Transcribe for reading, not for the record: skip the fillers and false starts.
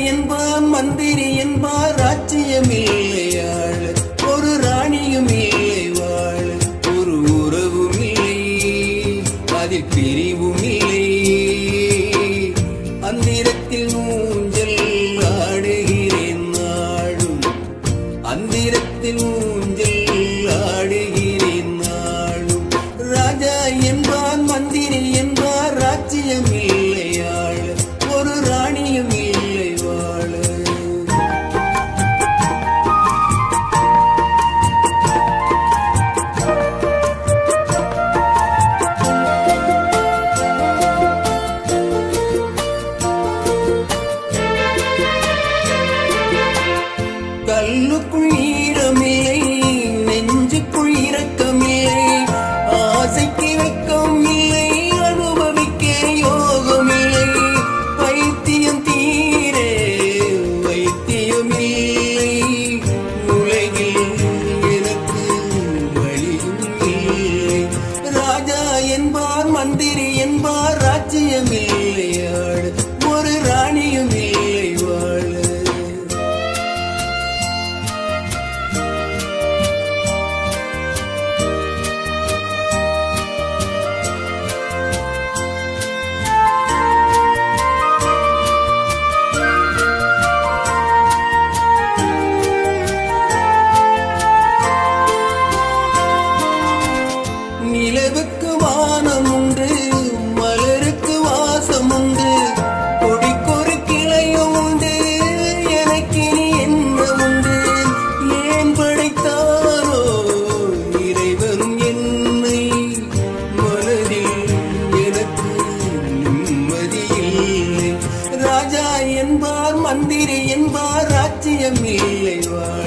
என்பான் மந்திரி என்பார் ராஜ்யமில்லையாள் ஒரு ராணியும் இல்லை வாழ ஒரு உறவும் இல்லை அதில் பிரிவும் இல்லை அந்திரத்தில் ஊஞ்சல் ஆடுகிறேன் நாடும் அந்திரத்தில் ஊஞ்சல் ஆடுகிறேன் நாடும் ராஜா என்பான் மந்திரி என்பார் ராஜ்யம் இல்லையாள் ஒரு ராணியும் இல்லை வாழ கல்லுக்குள் ஈரமில்லை நெஞ்சுக்குள் இரக்கமில்லை ஆசைக்கு வெக்கம் இல்லை அனுபவிக்க யோகமில்லை வைத்தியம் தீரே வைத்தியம் இல்லை உலகில் எனக்கு வழியும் இல்லை ராஜா என்பார் மந்திரி என்பார் ராஜ்யம் இல்லையாடு ஒரு ராணியும் இல்லை வாழ நிலவுக்கு வானம் உண்டு மலருக்கு வாசம் உண்டு கொடிக்கொரு கிளையும் உண்டு எனக்கு இனி என்ன உண்டு ஏன் படைத்தாரோ இறைவன் என்னை மனதில் எனக்கு நிம்மதி இல்லை ராஜா என்பார் மந்திரி என்பார் ராஜ்யம் இல்லை வாழ